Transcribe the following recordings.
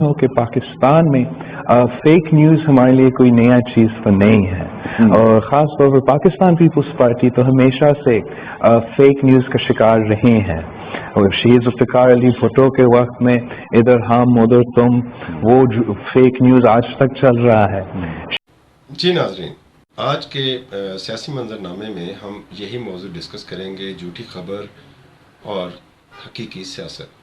ہو کہ پاکستان میں fake news ہمارے لیے کوئی نیا چیز تو نہیں ہے، اور خاص طور پر پاکستان پیپلز پارٹی تو ہمیشہ سے فیک نیوز کا شکار رہے ہیں، اور شہید ذوالفقار علی بھٹو کے وقت میں ادھر ہم ادھر تم، وہ فیک نیوز آج تک چل رہا ہے۔ جی ناظرین، آج کے سیاسی منظرنامے میں ہم یہی موضوع ڈسکس کریں گے، جھوٹی خبر اور حقیقی سیاست۔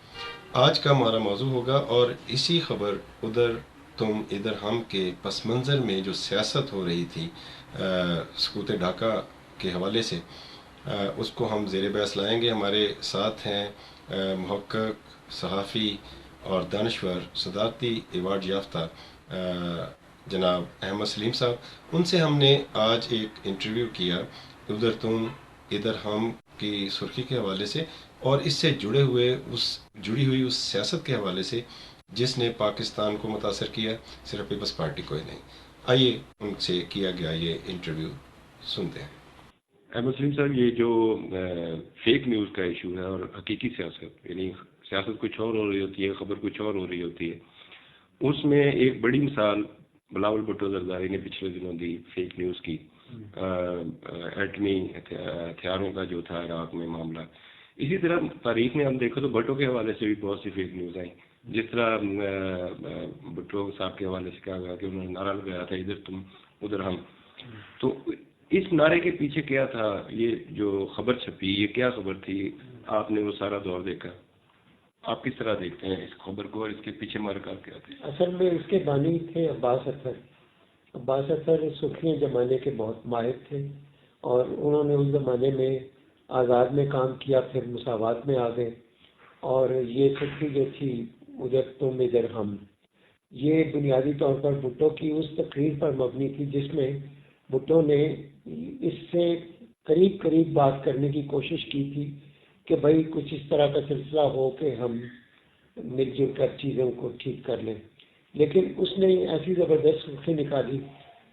آج کا ہمارا موضوع ہوگا، اور اسی خبر ادھر تم ادھر ہم کے پس منظر میں جو سیاست ہو رہی تھی سقوط ڈھاکہ کے حوالے سے، اس کو ہم زیر بحث لائیں گے۔ ہمارے ساتھ ہیں محقق، صحافی اور دانشور، صدارتی ایوارڈ یافتہ جناب احمد سلیم صاحب۔ ان سے ہم نے آج ایک انٹرویو کیا ادھر تم ادھر ہم کی سرخی کے حوالے سے، اور اس سے جڑی ہوئی اس سیاست کے حوالے سے جس نے پاکستان کو متاثر کیا، صرف پیپلز پارٹی کو ہی نہیں۔ آئیے ان سے کیا گیا یہ انٹرویو سنتے ہیں۔ احمد سلیم صاحب، یہ جو فیک نیوز کا ایشو ہے اور حقیقی سیاست، یعنی سیاست کچھ اور ہو رہی ہوتی ہے، خبر کچھ اور ہو رہی ہوتی ہے، اس میں ایک بڑی مثال بلاول بھٹو زرداری نے پچھلے دنوں دی فیک نیوز کی، ایٹمی ہتھیاروں کا جو تھا عراق میں معاملہ۔ اسی طرح تاریخ میں ہم دیکھو تو بھٹو کے حوالے سے بھی بہت سی فیک نیوز آئیں، جس طرح بھٹو صاحب کے حوالے سے کہا گیا کہ انہوں نے نعرہ لگایا تھا ادھر تم ادھر ہم۔ تو اس نعرے کے پیچھے کیا تھا؟ یہ جو خبر چھپی، یہ کیا خبر تھی؟ آپ نے وہ سارا دور دیکھا، آپ کس طرح دیکھتے ہیں اس خبر کو اور اس کے پیچھے مارکات کیا تھے؟ اصل میں اس کے بانی تھے عباس اطہر۔ عباس اطہر سرخیاں جمانے کے بہت ماہر تھے، اور انہوں نے اس زمانے میں آزاد میں کام کیا، پھر مساوات میں آ گئے، اور یہ سرخی جو تھی ادھر تم ادھر ہم، یہ بنیادی طور پر بھٹو کی اس تقریر پر مبنی تھی جس میں بھٹو نے اس سے قریب قریب بات کرنے کی کوشش کی تھی کہ بھائی کچھ اس طرح کا سلسلہ ہو کہ ہم مل جل کر چیزوں کو ٹھیک کر لیں، لیکن اس نے ایسی زبردست سرخی نکالی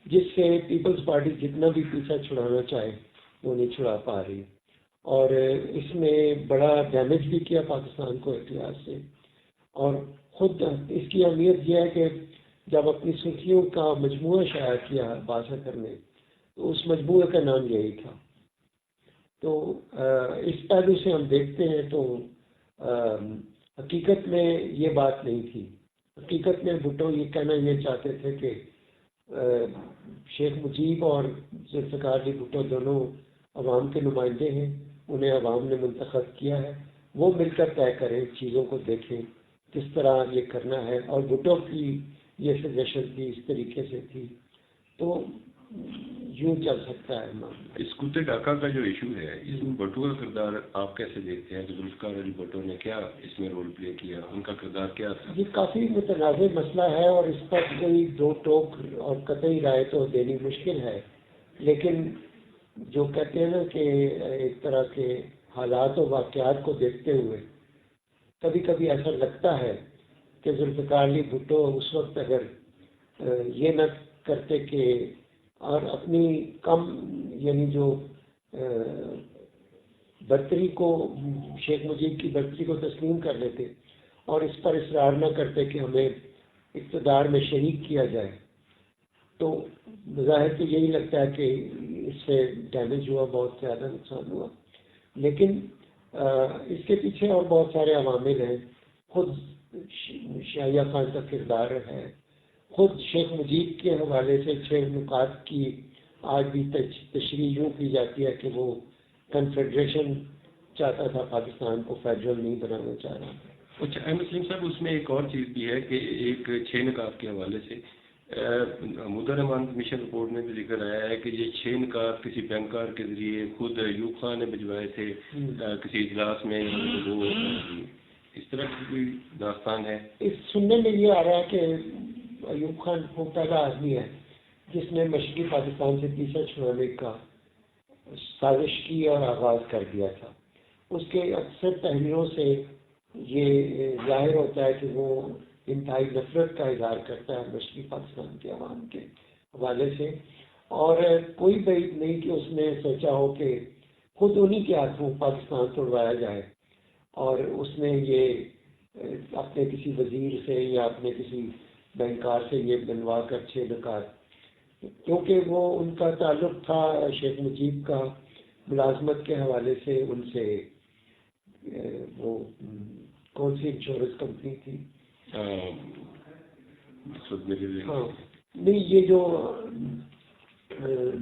جس سے پیپلز پارٹی جتنا بھی پیچھا چھڑانا چاہے وہ نہیں چھڑا پا رہی، اور اس نے بڑا ڈیمیج بھی کیا پاکستان کو احتیاط سے۔ اور خود اس کی اہمیت یہ ہے کہ جب اپنی سرخیوں کا مجموعہ شائع کیا عباس اطہر نے، تو اس مجموعے کا نام یہی تھا۔ تو اس پہلو سے ہم دیکھتے ہیں تو حقیقت میں یہ بات نہیں تھی۔ حقیقت میں بھٹو یہ کہنا یہ چاہتے تھے کہ شیخ مجیب اور ذوالفقار علی بھٹو دونوں عوام کے نمائندے ہیں، انہیں عوام نے منتخب کیا ہے، وہ مل کر طے کریں، چیزوں کو دیکھیں کس طرح یہ کرنا ہے، اور بھٹو کی یہ سجیشن تھی، اس طریقے سے تھی، تو یوں چل سکتا ہے معاملہ۔ اسکوتے ڈھاکہ کا جو ایشو ہے، اس میں بھٹو کا کردار آپ کیسے دیکھتے ہیں؟ کہ ذوالفقار علی بھٹو نے کیا اس میں رول پلے کیا، ان کا کردار کیا تھا؟ یہ کافی متنازع مسئلہ ہے، اور اس پر کوئی دو ٹوک اور قطعی رائے تو دینی مشکل ہے، لیکن جو کہتے ہیں نا کہ ایک طرح کے حالات و واقعات کو دیکھتے ہوئے کبھی کبھی ایسا لگتا ہے کہ ذوالفقار علی بھٹو اس وقت اگر یہ نہ کرتے کہ اور اپنی کم یعنی جو برتری کو، شیخ مجیب کی برتری کو تسلیم کر لیتے اور اس پر اصرار نہ کرتے کہ ہمیں اقتدار میں شریک کیا جائے، تو بظاہر تو یہی لگتا ہے کہ اس سے ڈیمیج ہوا، بہت زیادہ نقصان ہوا، لیکن اس کے پیچھے اور بہت سارے عوامل ہیں۔ خود شاہیہ خان کا کردار ہے، خود شیخ مجیب کے حوالے سے 6 نکات کی آج بھی تشریح یوں کی جاتی ہے کہ وہ کنفیڈریشن چاہتا تھا، پاکستان کو فیڈرل نہیں بنانا چاہ رہا تھا۔ اچھا احمد سلیم صاحب، اس میں ایک اور چیز بھی ہے کہ ایک 6 نکات کے حوالے سے مدر امان کمیشن رپورٹ میں بھی ذکر آیا ہے کہ یہ 6 نکات کسی بینکار کے ذریعے خود ایوب خان نے بھجوائے تھے کسی اجلاس میں، وہ اس طرح کی کوئی داستان ہے؟ اس سننے میں یہ آ رہا ہے کہ ایوب خان وہ پہلا آدمی ہے جس نے مشرقی پاکستان سے پیچھا چھڑانے کا سازش کی اور آغاز کر دیا تھا۔ اس کے اکثر تحریروں سے یہ ظاہر ہوتا ہے کہ وہ انتہائی نفرت کا اظہار کرتا ہے مشرقی پاکستان کے عوام کے حوالے سے، اور کوئی بعید نہیں کہ اس نے سوچا ہو کہ خود انہی کے ہاتھوں پاکستان توڑوایا جائے، اور اس نے یہ اپنے کسی وزیر سے یا اپنے کسی بینکار سے یہ بنوا کر 6 نکات، کیونکہ وہ ان کا تعلق تھا شیخ مجیب کا ملازمت کے حوالے سے ان سے، وہ کون سی انشورنس کمپنی تھی، ہاں نہیں یہ جو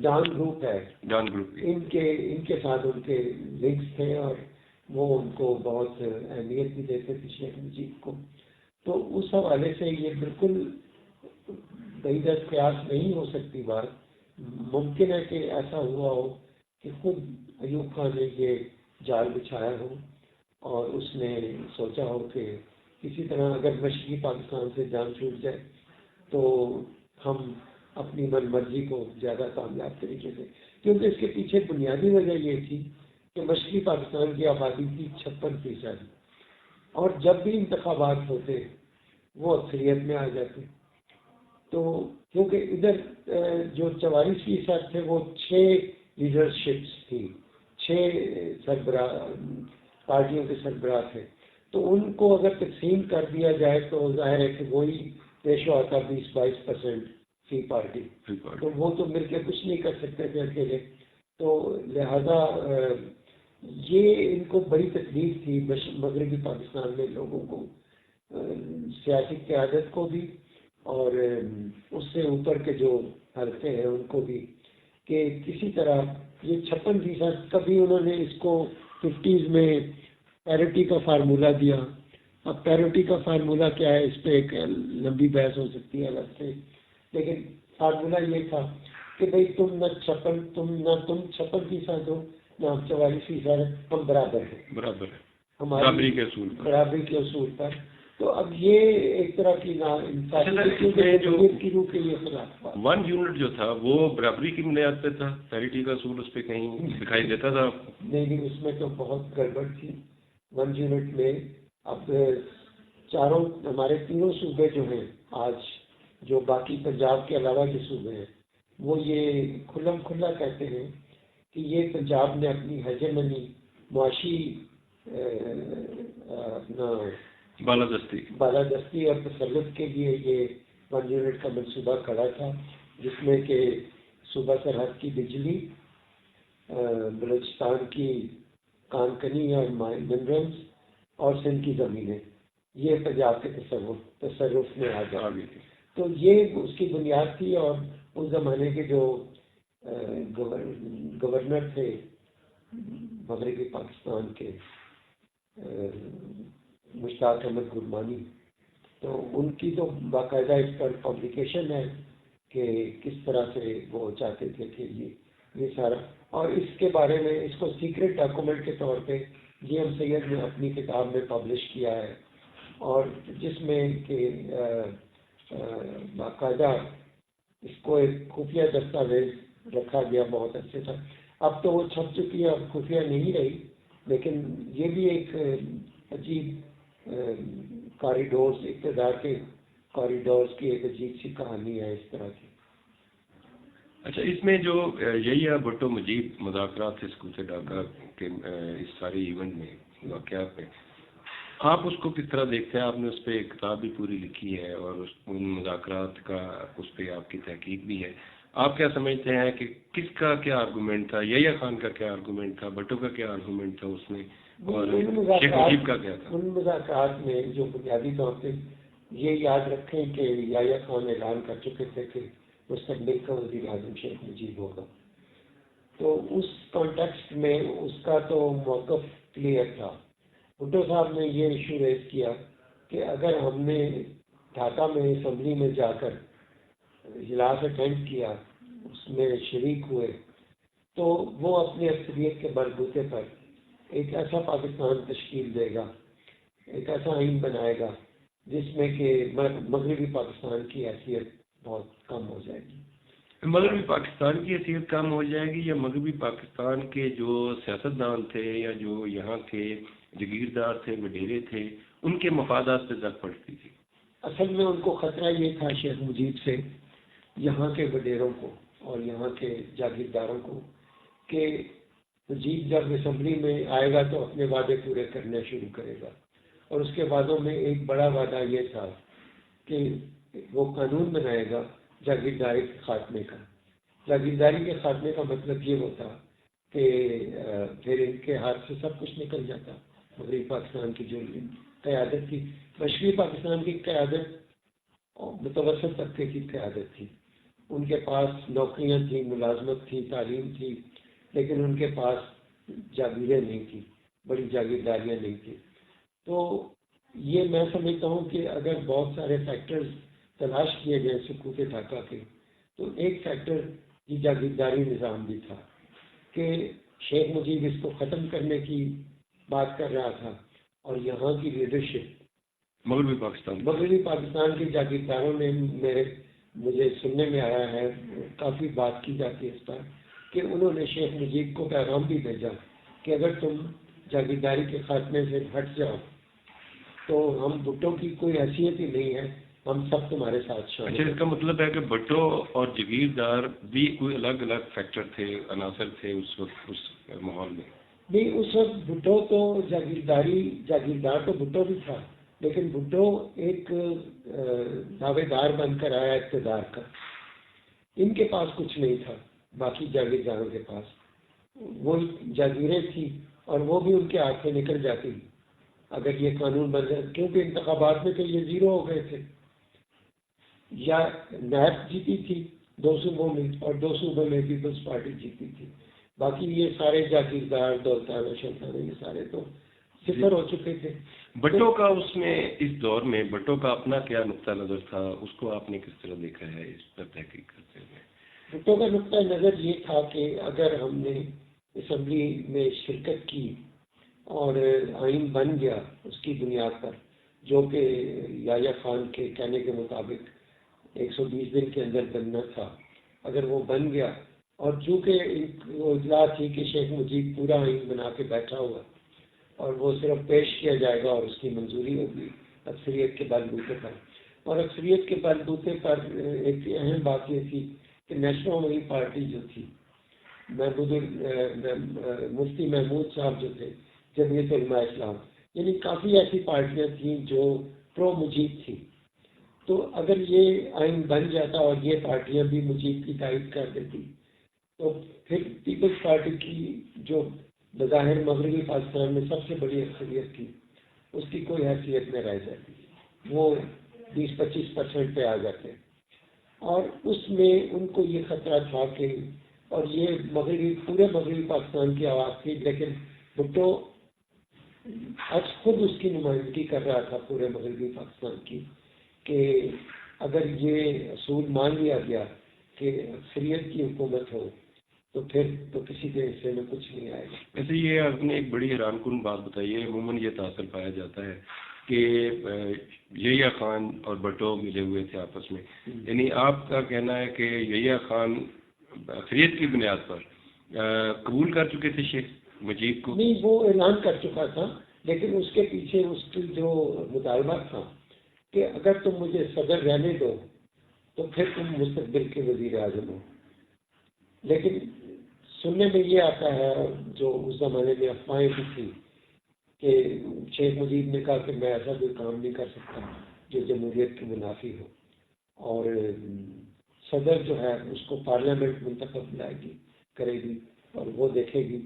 ڈان گروپ ہے، ڈان گروپ ان کے ساتھ ان کے لنکس تھے، اور وہ ان کو بہت اہمیت بھی دیتے تھے شیخ مجیب کو. تو اس حوالے سے یہ بالکل بعید از قیاس نہیں ہو سکتی بات. ممکن ہے کہ ایسا ہوا ہو کہ خود ایوب خان نے یہ جال بچھایا ہو اور اس نے سوچا ہو کہ کسی طرح اگر مشرقی پاکستان سے جان چھوٹ جائے تو ہم اپنی من مرضی کو زیادہ کامیاب طریقے سے، کیونکہ اس کے پیچھے بنیادی وجہ یہ تھی کہ مشرقی پاکستان کی آبادی تھی 56%، اور جب بھی انتخابات ہوتے وہ اکثریت میں آ جاتے. تو کیونکہ ادھر جو 44% تھے وہ 6 لیڈرشپس تھی، 6 سربراہ پارٹیوں کے سربراہ تھے، تو ان کو اگر تقسیم کر دیا جائے تو ظاہر ہے کہ وہی ریشو آتا 20-22% فی پارٹی، تو وہ تو مل کے کچھ نہیں کر سکتے تھے اکیلے. تو لہذا یہ ان کو بڑی تکلیف تھی مغربی پاکستان میں لوگوں کو، سیاسی قیادت کو بھی اور اس سے اوپر کے جو حلقے ہیں ان کو بھی، کہ کسی طرح یہ 56%، کبھی انہوں نے اس کو 50s میں پیرٹی کا فارمولہ دیا. اب پیرٹی کا فارمولہ کیا ہے اس پہ ایک لمبی بحث ہو سکتی ہے الگ سے، لیکن فارمولہ یہ تھا کہ بھئی تم نہ 56% ہو نہ 44%، ہم برابر ہیں، برابری کے اصول پر. تو اب یہ ایک طرح کی نا انصافی کی روح کے لیے خلاف بات. 1 یونٹ جو تھا وہ برابری کی بنیاد پہ تھا، پیرٹی کا اصول اس پہ کہیں دکھائی دیتا تھا؟ نہیں، اس میں تو بہت گڑبڑ تھی. 1 یونٹ میں اب ہمارے تینوں صوبے جو ہیں آج، جو باقی پنجاب کے علاوہ کے صوبے ہیں، وہ یہ کھلم کھلا کہتے ہیں کہ یہ پنجاب نے اپنی ہیجمنی، معاشی اپنا بالادستی اور تسلط کے لیے یہ 1 یونٹ کا منصوبہ کھڑا تھا، جس میں کہ صوبہ سرحد کی بجلی، بلوچستان کی کانکنی اور منرلز اور سندھ کی زمینیں، یہ پنجاب کے تصرف میں آ گئی. تو یہ اس کی بنیاد تھی. اور اس زمانے کے جو گورنر تھے مغربی پاکستان کے، مشتاق احمد گرمانی، تو ان کی تو باقاعدہ اس پر پبلیکیشن ہے کہ کس طرح سے وہ چاہتے تھے کہ یہ سارا، اور اس کے بارے میں اس کو سیکرٹ ڈاکومنٹ کے طور پہ جی ایم سید نے اپنی کتاب میں پبلش کیا ہے، اور جس میں کہ باقاعدہ اس کو ایک خفیہ دستاویز رکھا گیا بہت اچھے سے. اب تو وہ چھپ چکی ہے، اب خفیہ نہیں رہی، لیکن یہ بھی ایک عجیب کاریڈورز، اقتدار کے کاریڈورز کی ایک عجیب سی کہانی ہے اس طرح کی. اچھا، اس میں جو یہی بھٹو مجید مذاکرات تھے اسکول سے ڈھاکہ کے اس سارے ایونٹ میں، واقعات میں، آپ اس کو کس طرح دیکھتے ہیں؟ آپ نے اس پہ ایک کتاب بھی پوری لکھی ہے اور ان مذاکرات کا اس پہ آپ کی تحقیق بھی ہے. آپ کیا سمجھتے ہیں کہ کس کا کیا آرگومنٹ تھا؟ یحییٰ خان کا کیا آرگومنٹ تھا؟ بھٹو کا کیا آرگومنٹ تھا اس میں؟ اور شیخ مجیب کا کیا تھا؟ ان مذاکرات میں جو بنیادی طور پہ یہ یاد رکھیں کہ یحییٰ خان اعلان کر چکے تھے کہ مستقبل کا وزیر اعظم شیخ مجیب ہوگا. تو اس کانٹیکسٹ میں اس کا تو موقف کلیئر تھا. بھٹو صاحب نے یہ ایشو ریز کیا کہ اگر ہم نے ڈھاکہ میں اسمبلی میں جا کر اجلاس اٹینڈ کیا، اس میں شریک ہوئے، تو وہ اپنی اکثریت کے بلبوتے پر ایک ایسا پاکستان تشکیل دے گا، ایک ایسا آئین بنائے گا جس میں کہ مغربی پاکستان کی حیثیت بہت کم ہو جائے گی. مغربی پاکستان کی حیثیت کم ہو جائے گی، یا مغربی پاکستان کے جو سیاستدان تھے یا جو یہاں کے جگیردار تھے، وڈیرے تھے، ان کے مفادات پہ زد پڑتی تھی؟ اصل میں ان کو خطرہ یہ تھا شیخ مجیب سے، یہاں کے وڈیروں کو اور یہاں کے جاگیرداروں کو، کہ مجیب جب اسمبلی میں آئے گا تو اپنے وعدے پورے کرنے شروع کرے گا، اور اس کے وعدوں میں ایک بڑا وعدہ یہ تھا کہ وہ قانون بنائے گا جاگیرداری کے خاتمے کا. جاگیرداری کے خاتمے کا مطلب یہ ہوتا کہ پھر ان کے ہاتھ سے سب کچھ نکل جاتا. مغربی پاکستان کی جو قیادت تھی، مشرقی پاکستان کی قیادت متوسط طبقے کی قیادت تھی. ان کے پاس نوکریاں تھیں، ملازمت تھی، تعلیم تھی، لیکن ان کے پاس جاگیریں نہیں تھیں، بڑی جاگیرداریاں نہیں تھیں. تو یہ میں سمجھتا ہوں کہ اگر بہت سارے فیکٹرز تلاش کیے گئے سقوط ڈھاکہ کے، تو ایک فیکٹر یہ جاگیرداری نظام بھی تھا کہ شیخ مجیب اس کو ختم کرنے کی بات کر رہا تھا، اور یہاں کی لیڈرشپ مغربی پاکستان کے جاگیرداروں نے مجھے سننے میں آیا ہے، کافی بات کی جاتی ہے اس پر، کہ انہوں نے شیخ مجیب کو پیغام بھی بھیجا کہ اگر تم جاگیرداری کے خاتمے سے ہٹ جاؤ تو ہم بھٹو کی کوئی حیثیت ہی نہیں ہے، ہم سب تمہارے ساتھ شامل ہیں. اچھا، اس کا مطلب ہے کہ بھٹو اور جاگیردار بھی کوئی الگ الگ فیکٹر تھے، عناصر تھے اس وقت اس ماحول میں؟ نہیں، اس وقت بھٹو تو جاگیردار تو بھٹو بھی تھا، لیکن بھٹو ایک دعوے دار بن کر آیا اقتدار کا. ان کے پاس کچھ نہیں تھا، باقی جاگیرداروں کے پاس وہ جاگیریں تھیں، اور وہ بھی ان کے ہاتھ سے نکل جاتی اگر یہ قانون بن جائے، کیونکہ انتخابات میں تو یہ زیرو ہو گئے تھے. یا نیب جیتی تھی 2 صوبوں میں، اور 2 صوبوں میں پیپلز پارٹی جیتی تھی. باقی یہ سارے جاگیردار، دولتانہ، شلطانہ، یہ سارے تو صفر ہو چکے تھے. بھٹو کا اس میں، اس دور میں بھٹو کا اپنا کیا نقطہ نظر تھا، اس کو آپ نے کس طرح دیکھا ہے اس پر تحقیق کرتے ہوئے؟ بھٹو کا نقطہ نظر یہ تھا کہ اگر ہم نے اسمبلی میں شرکت کی اور آئین بن گیا اس کی بنیاد پر، جو کہ یحییٰ خان کے کہنے کے مطابق 120 دن کے اندر بننا تھا، اگر وہ بن گیا، اور چونکہ اطلاع تھی کہ شیخ مجیب پورا آئین بنا کے بیٹھا ہوا اور وہ صرف پیش کیا جائے گا اور اس کی منظوری ہوگی اکثریت کے بل بوتے پر. اور اکثریت کے بل بوتے پر ایک اہم بات یہ تھی کہ نیشنل عومی پارٹی جو تھی، مفتی محمود صاحب جو تھے، جمعیت علماء اسلام، یعنی کافی ایسی پارٹیاں تھیں جو پرو مجیب تھیں. تو اگر یہ آئین بن جاتا اور یہ پارٹیاں بھی مجیب کی تائید کر دیتی، تو پھر پیپلز پارٹی کی جو بظاہر مغربی پاکستان میں سب سے بڑی اکثریت تھی، اس کی کوئی حیثیت نہ رہ جاتی، وہ 20-25% پہ آ جاتے. اور اس میں ان کو یہ خطرہ تھا کہ، اور یہ پورے مغربی پاکستان کی آواز تھی، لیکن بھٹو آج خود اس کی نمائندگی کر رہا تھا پورے مغربی پاکستان کی، کہ اگر یہ اصول مان لیا گیا کہ اکثریت کی حکومت ہو تو پھر تو کسی کے حصے میں کچھ نہیں آئے گا. ویسے یہ آپ نے ایک بڑی حیران کن بات بتائی ہے. عموماً یہ تاثر پایا جاتا ہے کہ یحییٰ خان اور بھٹو ملے ہوئے تھے آپس میں، یعنی آپ کا کہنا ہے کہ یحییٰ خان اکثریت کی بنیاد پر قبول کر چکے تھے شیخ مجیب کو؟ نہیں، وہ اعلان کر چکا تھا، لیکن اس کے پیچھے اس کی جو مطالبہ تھا کہ اگر تم مجھے صدر رہنے دو تو پھر تم مستقبل کے وزیر اعظم ہو. لیکن سننے میں یہ آتا ہے، جو اس زمانے میں افواہیں بھی تھی، کہ شیخ مجیب نے کہا کہ میں ایسا کوئی کام نہیں کر سکتا جو جمہوریت کے منافی ہو، اور صدر جو ہے اس کو پارلیمنٹ منتخب کرے گی اور وہ دیکھے گی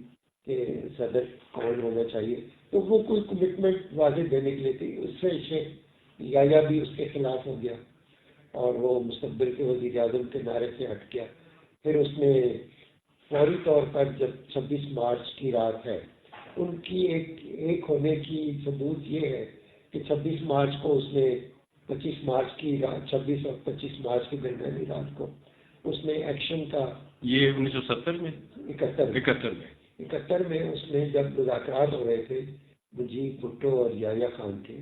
کہ صدر کون ہونا چاہیے. تو وہ کوئی کمٹمنٹ واضح دینے کے لیے تھی. اس سے شیخ یحییٰ بھی اس کے خلاف ہو گیا اور وہ مستقبل کے وزیر اعظم کے نعرے سے ہٹ گیا. پھر اس نے فوری طور پر، جب 26 مارچ کی رات ہے، ان کی ایک ہونے کی ثبوت یہ ہے کہ 26 مارچ کو اس نے 25 مارچ کی رات، 26 اور 25 مارچ کی درمیانی رات کو اس نے ایکشن کا، یہ 1970 میں 71 میں اس نے، جب مذاکرات ہو رہے تھے مجیب، بھٹو اور یحییٰ خان کے،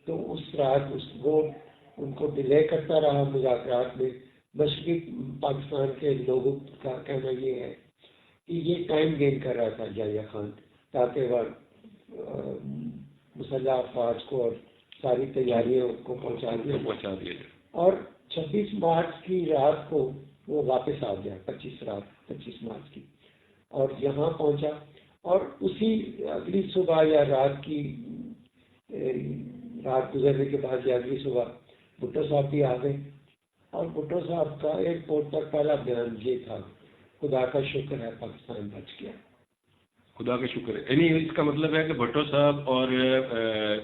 تو اس رات وہ ان کو ڈیلے کرتا رہا مذاکرات میں. مشرقی پاکستان کے لوگوں کا کہنا یہ ہے کہ یہ ٹائم گین کر رہا تھا یحییٰ خان، تاکہ وہ مسلح افواج کو اور ساری تیاریوں کو پہنچا دیا. اور 26 مارچ کی رات کو وہ واپس آ گیا، 25 مارچ کی، اور یہاں پہنچا. اور اسی اگلی صبح یا رات کی رات گزرنے کے بعد 11ویں صبح بھٹو صاحب بھی آ گئے، اور بھٹو صاحب کا ایئرپورٹ پر پہلا بیان یہ تھا، خدا کا شکر ہے پاکستان بچ گیا۔ خدا کا شکر ہے، یعنی اس کا مطلب ہے کہ بھٹو صاحب اور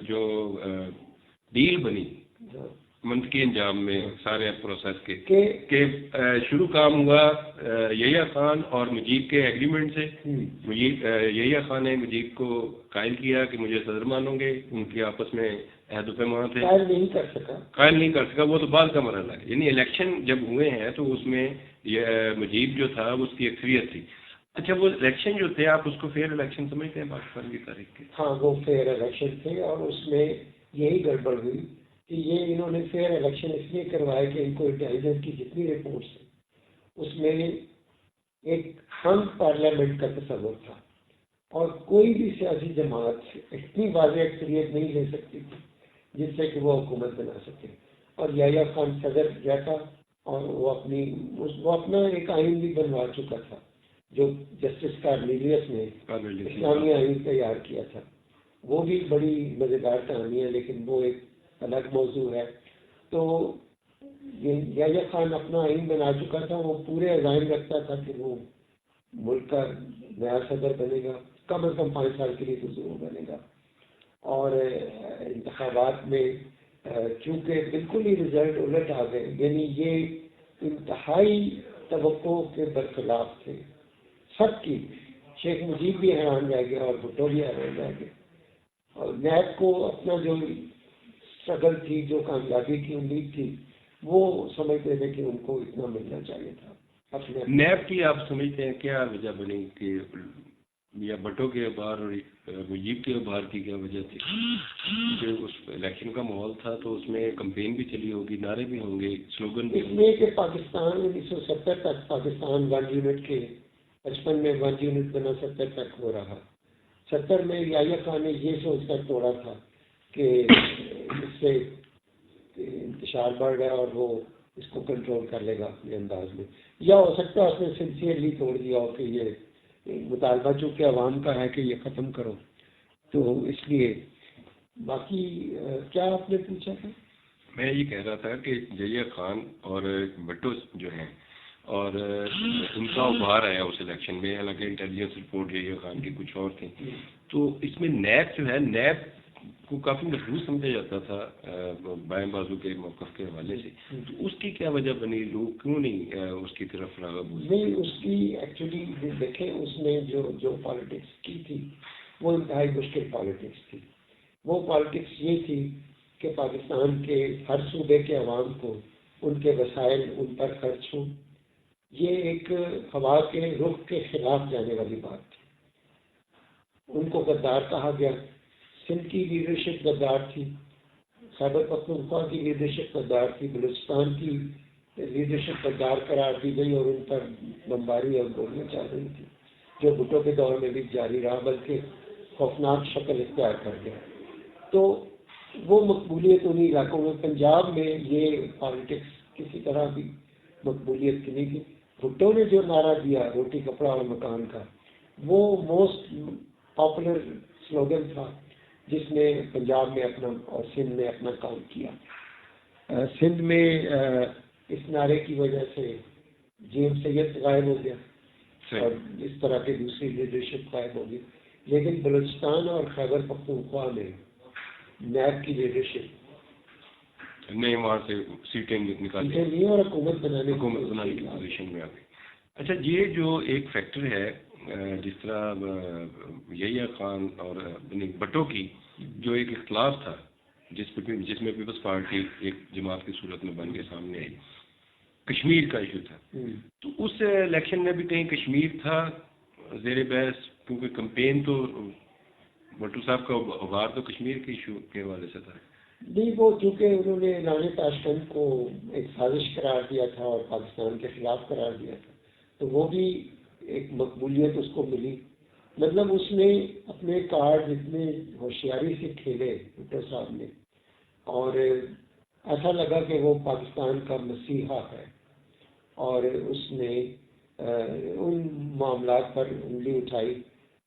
جو ڈیل بنی منطقی انجام میں سارے پروسیس کے کہ شروع کام ہوا یحییٰ خان اور مجیب کے ایگریمنٹ سے، یحییٰ خان نے مجیب کو قائل کیا کہ مجھے صدر مانو گے، ان کے آپس میں عہد و پیمان تھے، قائل نہیں کر سکا، وہ تو بعد کا مرحلہ ہے، یعنی الیکشن جب ہوئے ہیں تو اس میں مجیب جو تھا اس کی اکثریت تھی۔ اچھا، وہ الیکشن جو تھے آپ اس کو فیئر الیکشن سمجھتے ہیں پاکستان کی تاریخ کے؟ ہاں، وہ فیئر الیکشن تھے، اور اس میں یہی گڑبڑ ہوئی کہ یہ انہوں نے فیئر الیکشن اس لیے کروائے کہ ان کو انٹیلیجنس کی جتنی رپورٹس ہیں اس میں ایک ہم پارلیمنٹ کا تصور تھا، اور کوئی بھی سیاسی جماعت اتنی واضح اکثریت نہیں لے سکتی تھی جس سے کہ وہ حکومت بنا سکے، اور یحییٰ خان صدر جیسا، اور وہ اپنا ایک آئین بھی بنوا چکا تھا جو جسٹس کارنیلیس نے اسلامی آئین تیار کیا تھا، وہ بھی بڑی مزیدار کہانی ہے، لیکن وہ ایک الگ موضوع ہے۔ تو یحییٰ خان اپنا آئین بنا چکا تھا، وہ پورے عزائم رکھتا تھا کہ وہ ملک کا نیا صدر بنے گا، کم از کم 5 سال کے لیے تو ضرور بنے گا، اور انتخابات میں چونکہ بالکل ہی رزلٹ الٹ آ گئے، یعنی یہ انتہائی توقع کے برخلاف تھے سب کی، شیخ مجیب بھی حیران رہ گیا اور بھٹو بھی حیران رہ گئے، اور نیب کو اپنا جو اسٹرگل تھی، جو کامیابی کی امید تھی، وہ سمجھتے تھے کہ ان کو اتنا ملنا چاہیے تھا۔ اپنے نیب کی آپ سمجھتے ہیں کیا وجہ بنی کہ یا بھٹو کے ابھار اور مجیب کے ابھار کی کیا وجہ تھی؟ کہ اس الیکشن کا ماحول تھا تو اس میں کمپین بھی چلی ہوگی، نعرے بھی ہوں گے، سلوگن بھی اس لیے کہ پاکستان 1970 تک پاکستان 1 یونٹ کے 55 میں 1 یونٹ بنا 70 تک ہو رہا، 70 میں یحییٰ خان نے یہ سوچ کر توڑا تھا کہ اس سے انتشار بڑھ گیا اور وہ اس کو کنٹرول کر لے گا اپنے انداز میں، یا ہو سکتا ہے اس نے سنسیئرلی توڑ دیا ہو کہ یہ مطالبہ چونکہ عوام کا ہے کہ یہ ختم کرو، تو اس لیے۔ باقی کیا آپ نے پوچھا تھا؟ میں یہ کہہ رہا تھا کہ یحییٰ خان اور بھٹو جو ہیں اور ان کا ابھار آیا اس الیکشن میں، حالانکہ انٹیلیجنس رپورٹ یحییٰ خان کی کچھ اور تھیں، تو اس میں نیب جو ہے، نیب کو کافی محفوظ سمجھا جاتا تھا بائیں بازو کے موقف کے حوالے سے، تو اس کی کیا وجہ بنی؟ لوگ کیوں نہیں اس کی طرف راغب ہوئے؟ نہیں، اس کی ایکچولی دیکھیں اس نے جو پالیٹکس کی تھی وہ انتہائی مشکل پالیٹکس تھی۔ وہ پالیٹکس یہ تھی کہ پاکستان کے ہر صوبے کے عوام کو ان کے وسائل ان پر خرچ ہوں، یہ ایک ہوا کے رخ کے خلاف جانے والی بات تھی۔ ان کو غدار کہا گیا، سندھ کی لیڈرشپ غدار تھی، خیبر پختونخوا کی لیڈرشپ غدار تھی، بلوچستان کی لیڈرشپ غدار قرار دی گئی، اور ان پر بمباری اور گولیاں چل رہی تھی، جو بھٹو کے دور میں بھی جاری رہا، بلکہ خوفناک شکل اختیار کر گیا۔ تو وہ مقبولیت انہیں علاقوں میں، پنجاب میں یہ پالیٹکس کسی طرح بھی مقبولیت کی نہیں تھی۔ بھٹو نے جو نعرہ دیا روٹی کپڑا اور مکان کا، وہ موسٹ پاپولر سلوگن تھا جس نے پنجاب میں اپنا اور سندھ میں اپنا کام کیا۔ سندھ میں اس نعرے کی وجہ سے جیم سید غائب ہو گیا اور اس طرح کی دوسری لیڈرشپ غائب ہو گئی، لیکن بلوچستان اور خیبر پختونخوا میں نیب کی لیڈرشپ نہیں، وہاں سے سیٹیں نکالی لی اور حکومت بنانے کی پوزیشن میں آ گئی۔ اچھا، یہ جو ایک فیکٹر ہے جس طرح یحییٰ خان اور بھٹو کی جو ایک اختلاف تھا جس میں پیپلز پارٹی ایک جماعت کی صورت میں بن کے سامنے آئی، کشمیر کا ایشو تھا، تو اس الیکشن میں بھی کہیں کشمیر تھا زیر بحث، کیونکہ کمپین تو بھٹو صاحب کا ابھار تو کشمیر کے ایشو کے حوالے سے تھا۔ نہیں، وہ چونکہ انہوں نے اعلان تاشکند کو ایک سازش قرار دیا تھا اور پاکستان کے خلاف قرار دیا تھا، تو وہ بھی ایک مقبولیت اس کو ملی۔ مطلب اس نے اپنے کارڈ اتنے ہوشیاری سے کھیلے بھٹو صاحب نے، اور ایسا لگا کہ وہ پاکستان کا مسیحا ہے، اور اس نے ان معاملات پر انگلی اٹھائی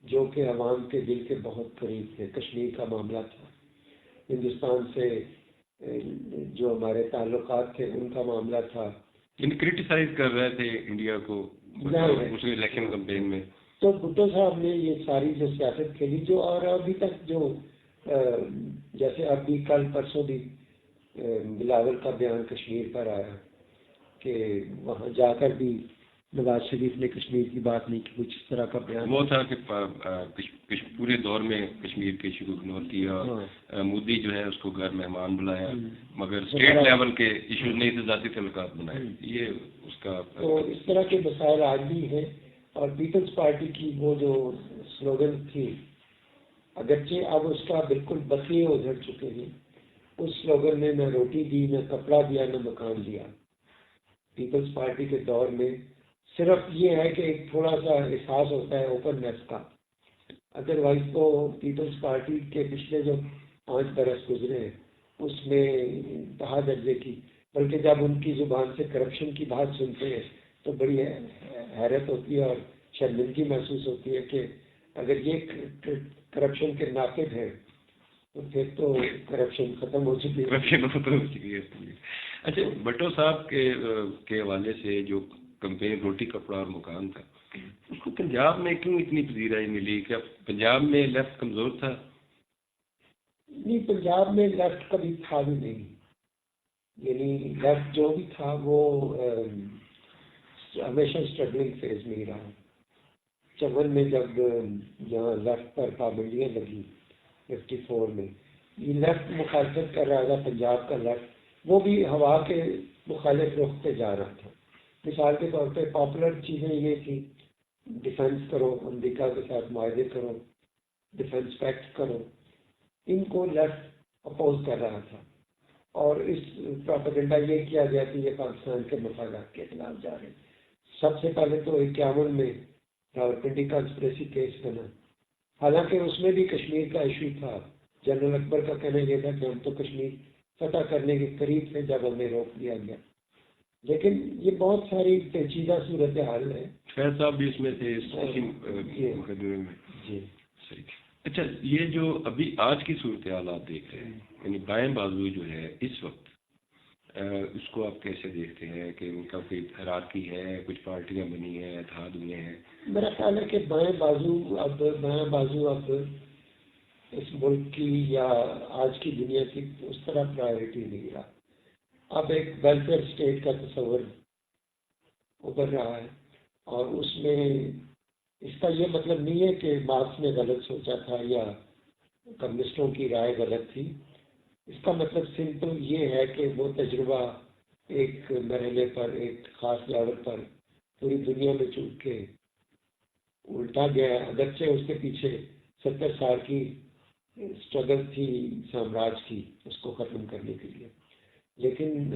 جو کہ عوام کے دل کے بہت قریب تھے۔ کشمیر کا معاملہ تھا، ہندوستان سے جو ہمارے تعلقات تھے ان کا معاملہ تھا. کرٹیسائز کر رہے تھے انڈیا کو اس الیکشن کمپین میں. تو بھٹو صاحب نے یہ ساری جو سیاست کھیلی جو، اور ابھی تک جو جیسے ابھی کل پرسوں بھی بلاول کا بیان کشمیر پر آیا کہ وہاں جا کر بھی نواز شریف نے کشمیر کی بات نہیں کی، کچھ اس طرح کا بیان وہ تھا کہ پورے دور میں کشمیر کے ایشو کو اگنور کیا. مودی جو ہے اس کو گھر مہمان بلایا مگر اسٹیٹ لیول کے ایشوز نہیں تھے، ذاتی تعلقات بنائے. یہ اس کا تو اس طرح کے مسائل آج بھی ہیں. اور پیپلز پارٹی کی وہ جو سلوگن تھی، اگرچہ اب اس کا بالکل بقیے ادھر چکے ہیں، اس سلوگن نے نہ روٹی دی، نہ کپڑا دیا، نہ مکان دیا. پیپلز پارٹی کے دور میں صرف یہ ہے کہ ایک تھوڑا سا احساس ہوتا ہے اوپن نیس کا. ادروائز تو پیپلز پارٹی کے پچھلے جو 5 برس گزرے ہیں اس میں انتہا درجے کی، بلکہ جب ان کی زبان سے کرپشن کی بات سنتے ہیں تو بڑی حیرت ہوتی ہے اور شرمندگی محسوس ہوتی ہے کہ اگر یہ کرپشن کے ناقد ہیں تو پھر تو کرپشن ختم ہو چکی ہے. اچھا، بھٹو صاحب کے حوالے سے جو کمپین روٹی کپڑا اور مکان تھا، اس کو پنجاب میں کیوں اتنی پذیرائی ملی؟ کیا پنجاب میں لیفٹ کمزور تھا؟ نہیں، پنجاب میں لیفٹ کبھی تھا بھی نہیں. یعنی لیفٹ جو بھی تھا وہ ہمیشہ اسٹرگلنگ فیز میں ہی رہا. چمن میں جب یہاں لیفٹ پر پابندیاں لگی 54 میں، یہ لیفٹ مخالفت کر رہا تھا. پنجاب کا لیفٹ وہ بھی ہوا کے مخالف رخ پہ جا رہا تھا. مثال کے طور پہ پاپولر چیزیں یہ تھی، ڈیفنس کرو، امریکہ کے ساتھ معاہدے کرو، ڈیفنس پیکٹ کرو. ان کو لیفٹ اپوز کر رہا تھا اور اس پروپیگنڈا یہ کیا گیا کہ یہ پاکستان کے مفادات کے خلاف جا رہے ہیں. سب سے پہلے تو 51 میں راولپنڈی کانسپریسی کیس بنا، حالانکہ اس میں بھی کشمیر کا ایشو تھا. جنرل اکبر کا کہنا یہ تھا کہ ہم تو کشمیر فتح کرنے کے قریب تھے جب ہمیں روک دیا گیا. لیکن یہ بہت ساری پیچیدہ صورتحال ہے. خیر صاحب بھی اس میں تھے مقدمے میں. جی صحیح. اچھا، یہ جو ابھی آج کی صورتحال آپ دیکھ رہے ہیں، یعنی بائیں بازو جو ہے اس وقت، اس کو آپ کیسے دیکھتے ہیں کہ ان کا کوئی ہیرارکی ہے، کچھ پارٹیاں بنی ہیں، اتحاد ہوئے ہیں؟ میرا خیال ہے کہ بائیں بازو اب اس ملک کی یا آج کی دنیا کی اس طرح پرائیورٹی نہیں رہا. اب ایک ویلفیئر اسٹیٹ کا تصور ابھر رہا ہے، اور اس میں اس کا یہ مطلب نہیں ہے کہ مارکس نے غلط سوچا تھا یا کمیونسٹوں کی رائے غلط تھی. اس کا مطلب سمپل یہ ہے کہ وہ تجربہ ایک مرحلے پر، ایک خاص لیول پر پوری دنیا میں چوٹ کے الٹا گیا ہے. اگرچہ اس کے پیچھے 70 سال کی اسٹرگل تھی سامراج کی اس کو ختم کرنے کے لیے. لیکن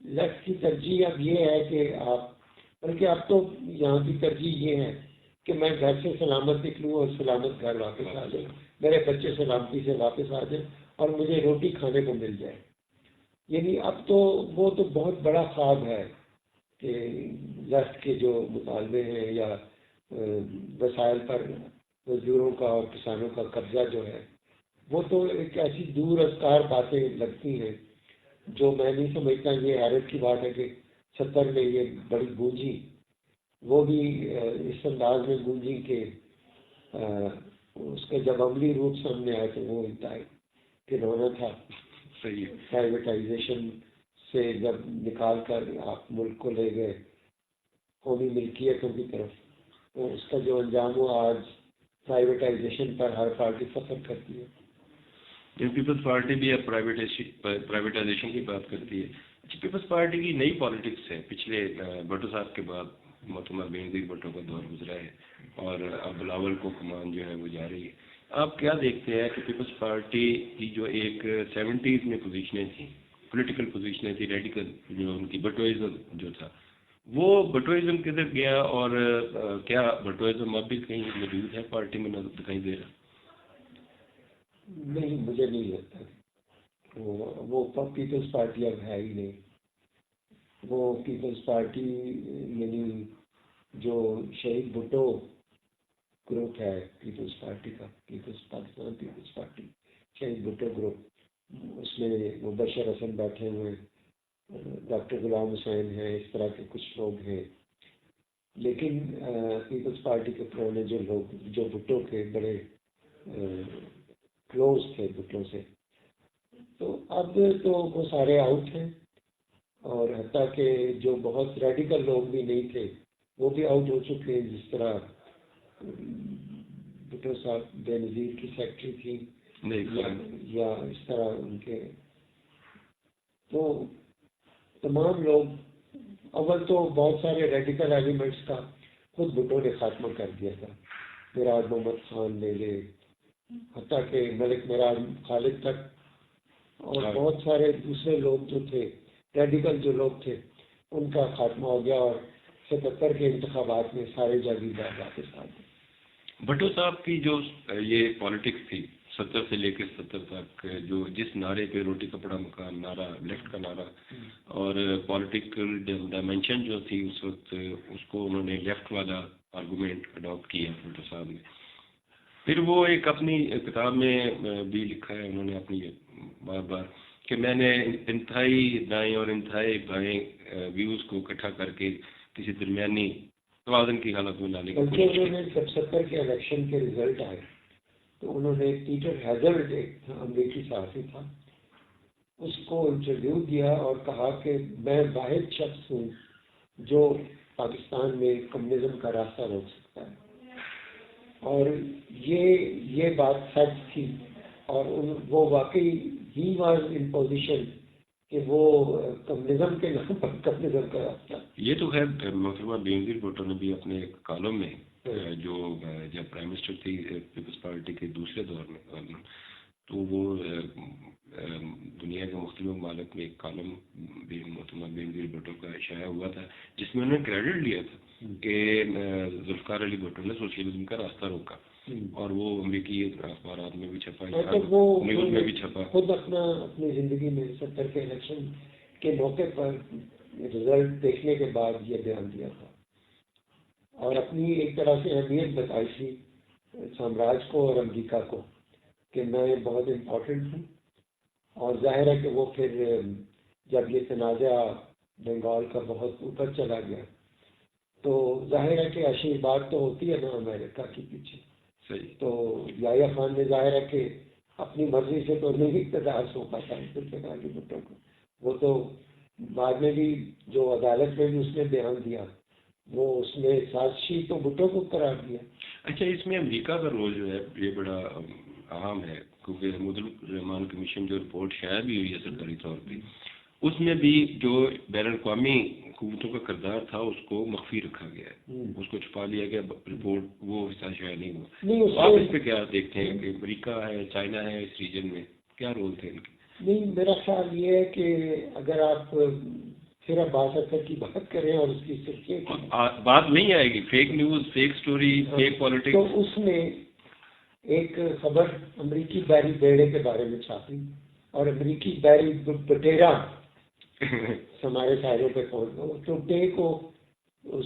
لیفٹ کی ترجیح اب یہ ہے کہ بلکہ اب تو یہاں کی ترجیح یہ ہے کہ میں گھر سے سلامت نکلوں اور سلامت گھر واپس آ جاؤں، میرے بچے سلامتی سے واپس آ جائیں اور مجھے روٹی کھانے کو مل جائے. یعنی اب تو وہ تو بہت بڑا خواب ہے کہ لیفٹ کے جو مطالبے ہیں یا وسائل پر مزدوروں کا اور کسانوں کا قبضہ جو ہے، وہ تو ایک ایسی دور ازکار باتیں لگتی ہیں جو میں نہیں سمجھتا. یہ حیرت کی بات ہے کہ 70 میں یہ بڑی گونجی، وہ بھی اس انداز میں گونجی کہ اس کے جب عملی روپ سامنے آئے تو وہ انتہائی کھلونا تھا. صحیح. پرائیویٹائزیشن سے جب نکال کر آپ ملک کو لے گئے قومی ملکیتوں کی طرف، تو اس کا جو انجام ہوا آج پرائیویٹائزیشن پر ہر پارٹی فخر کرتی ہے. پیپلز پارٹی بھی اب پرائیویٹائزیشن کی بات کرتی ہے. اچھا، پیپلز پارٹی کی نئی پالیٹکس ہے. پچھلے بھٹو صاحب کے بعد محترمہ بینظیر بھٹو کا دور گزرا ہے اور اب بلاول کو کمان جو ہے وہ جا رہی ہے. آپ کیا دیکھتے ہیں کہ پیپلز پارٹی کی جو ایک 70s میں پوزیشنیں تھیں، پولیٹیکل پوزیشنیں تھیں، ریڈیکل جو ان کی بھٹوازم جو تھا، وہ بھٹوازم کدھر گیا اور کیا بھٹوازم اب بھی کہیں موجود ہے پارٹی میں نظر دکھائی دے رہا؟ نہیں، مجھے نہیں لگتا وہ پیپلز پارٹی اب ہے ہی نہیں. وہ پیپلز پارٹی یعنی جو شہید بھٹو گروپ ہے پیپلز پارٹی کا، پیپلز پاکستان پیپلز پارٹی، شہید بھٹو گروپ، اس میں مبشر حسن بیٹھے ہوئے ہیں، ڈاکٹر غلام حسین ہیں، اس طرح کے کچھ لوگ ہیں. لیکن پیپلز پارٹی کے پرانے جو لوگ جو بھٹو کے بڑے کلوز تھے بھٹو سے، تو اب تو وہ سارے آؤٹ ہیں، اور حتیٰ کہ جو بہت ریڈیکل لوگ بھی نہیں تھے وہ بھی آؤٹ ہو چکے ہیں، جس طرح بھٹو صاحب بے نظیر کی سیکٹری تھی یا اس طرح ان کے. تو تمام لوگ، اول تو بہت سارے ریڈیکل ایلیمنٹس کا خود بھٹو نے خاتمہ کر دیا تھا. میراج محمد خان لے لے، حتیٰ کہ ملک میراج خالد تک، اور بہت سارے دوسرے لوگ جو تھے ریڈیکل جو لوگ تھے ان کا خاتمہ ہو گیا، اور 77 کے انتخابات میں سارے جاگیردار واپس آ گئے. بھٹو صاحب کی جو یہ پالیٹکس تھی 70 سے لے کے 70 تک، جو جس نعرے پہ روٹی کپڑا مکان نعرہ، لیفٹ کا نعرہ، اور پولیٹیکل ڈائمینشن جو تھی اس وقت، اس کو انہوں نے لیفٹ والا آرگومنٹ اڈاپٹ کیا بھٹو صاحب نے. پھر وہ ایک اپنی کتاب میں بھی لکھا ہے انہوں نے اپنی بار بار کہ میں نے انتہائی دائیں اور انتہائی بائیں ویوز کو اکٹھا کر کے کسی درمیانی توازن کی حالت میں لانے کی کوشش کی. انہوں نے جب 70 کے الیکشن کے رزلٹ آئے تو انہوں نے پیٹر ہیزرڈ، ایک امریکی صحافی تھا، اس کو انٹرویو دیا اور کہا کہ میں واحد شخص ہوں جو پاکستان میں کمیونزم کا راستہ روک سکتا ہے. اور یہ بات سچ تھی، اور وہ واقعی ہی واز ان پوزیشن کہ وہ کمیونزم کے نام پر کمیونزم کا راستہ. یہ تو خیر محترمہ بے نظیر بھٹو نے بھی اپنے کالم میں، جو جب پرائم منسٹر تھی پیپلز پارٹی کے دوسرے دور میں، تو وہ دنیا کے مختلف ممالک میں ایک کالم بھی محترمہ بے نظیر بھٹو کا شائع ہوا تھا، جس میں انہوں نے کریڈٹ لیا تھا کہ ذوالفقار علی بھٹو نے سوشلزم کا راستہ روکا، اور وہ امریکی اخبارات میں بھی چھپا، نیوز میں بھی چھپا. خود اپنی زندگی میں 70 کے الیکشن کے موقع پر رزلٹ دیکھنے کے بعد یہ بیان دیا تھا، اور اپنی ایک طرح سے اہمیت بتائی تھی سامراج کو اور امریکہ کو کہ میں بہت امپورٹنٹ ہوں. اور ظاہر ہے کہ وہ پھر جب یہ تنازع بنگال کا بہت اوپر چلا گیا تو ظاہر ہے کہ آشیرواد تو ہوتی ہے نا امریکہ کے پیچھے. تو یحییٰ خان نے ظاہر ہے کہ اپنی مرضی سے تو نہیں اقتدار سونپا تھا ذوالفقار علی بھٹو کو. وہ تو بعد میں بھی جو عدالت میں بھی اس نے بیان دیا، وہ اس نے سازشی تو بھٹو کو قرار دیا. اچھا، اس میں امریکہ کا رول جو ہے یہ بڑا اہم ہے، کیونکہ محمود الرحمان کمیشن جو رپورٹ شائع بھی ہوئی ہے سرکاری طور پہ، اس میں بھی جو بین الاقوامی حکومتوں کا کردار تھا اس کو مخفی رکھا گیا ہے، اس کو چھپا لیا گیا، رپورٹ وہ حصہ شائع نہیں ہوا. آپ اس پہ کیا دیکھتے ہیں کہ امریکہ ہے، چائنا ہے، اس ریجن میں کیا رول تھے ان کے؟ نہیں، میرا خیال یہ ہے کہ اگر آپ پھر عباس اکثر کی بات کریں اور اس کی سرخی بات نہیں آئے گی، fake news, fake story, fake politics. تو اس میں ایک خبر امریکی بحری بیڑے کے بارے میں چھاپی، اور امریکی بحری بٹیرا ہمارے ساحلوں پہ پہنچ گئے. تو ڈے کو اس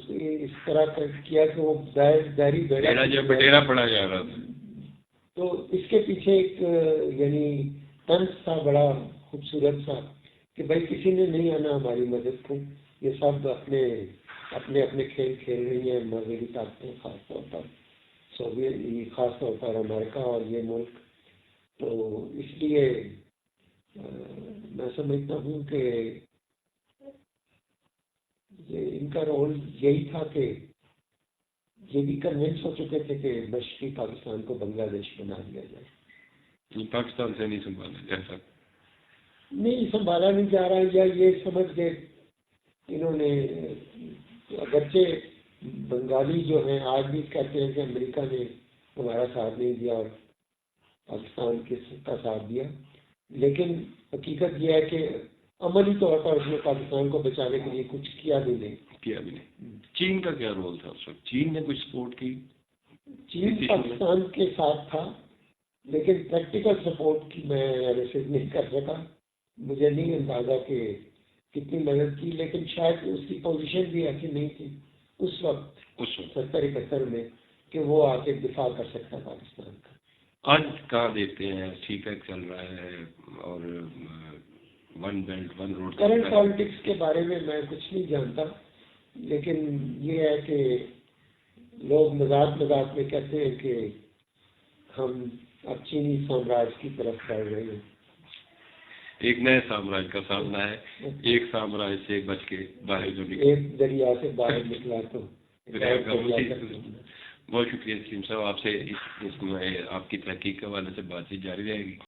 طرح کیا کہ وہ بحری بیڑا جب بٹیرا پڑا جا رہا تھا. تو اس کے پیچھے ایک یعنی طنز تھا بڑا خوبصورت سا کہ بھائی کسی نے نہیں آنا ہماری مدد کو، یہ سب اپنے اپنے اپنے کھیل کھیل رہی ہیں مغربی طاقتیں، خاص طور پر سوویت، خاص طور پر امریکہ اور یہ ملک. تو اس لیے میں سمجھتا ہوں کہ ان کا رول یہی تھا کہ یہ بھی کنونس ہو چکے تھے کہ مشرقی پاکستان کو بنگلہ دیش بنا دیا جائے. پاکستان سے نہیں سنبھالا جا سکتا، نہیں سنبھالا نہیں جا رہا ہے، یا یہ سمجھ گئے انہوں نے. اگرچہ بنگالی جو ہیں آج بھی کہتے ہیں کہ امریکہ نے ہمارا ساتھ نہیں دیا اور پاکستان کا ساتھ دیا، لیکن حقیقت یہ ہے کہ عملی طور پر اس نے پاکستان کو بچانے کے لیے کچھ کیا بھی نہیں. چین کا کیا رول تھا اس وقت؟ چین نے کچھ سپورٹ کی؟ چین پاکستان کے ساتھ تھا، لیکن پریکٹیکل سپورٹ کی میں انالیسس نہیں کر سکا. مجھے نہیں اندازہ کہ کتنی مدد کی، لیکن شاید اس کی پوزیشن بھی ایسی نہیں تھی اس وقت 70-71 میں کہ وہ آ کے دفاع کر سکتا پاکستان کا. آج کہاں دیکھتے ہیں سی پیک چل رہا ہے اور one belt one road. Current politics کے بارے میں کچھ نہیں جانتا، لیکن یہ ہے کہ لوگ مذاق میں کہتے ہیں کہ ہم اب چینی سامراج کی طرف بڑھ رہے ہیں. ایک نئے سامراج کا سامنا ہے، ایک سامراج سے بچ کے باہر جو نکلا، ایک دریا سے باہر نکلا تو بہت شکریہ سلیم صاحب. آپ سے اس میں آپ کی تحقیق کے حوالے سے بات چیت جاری رہے گی.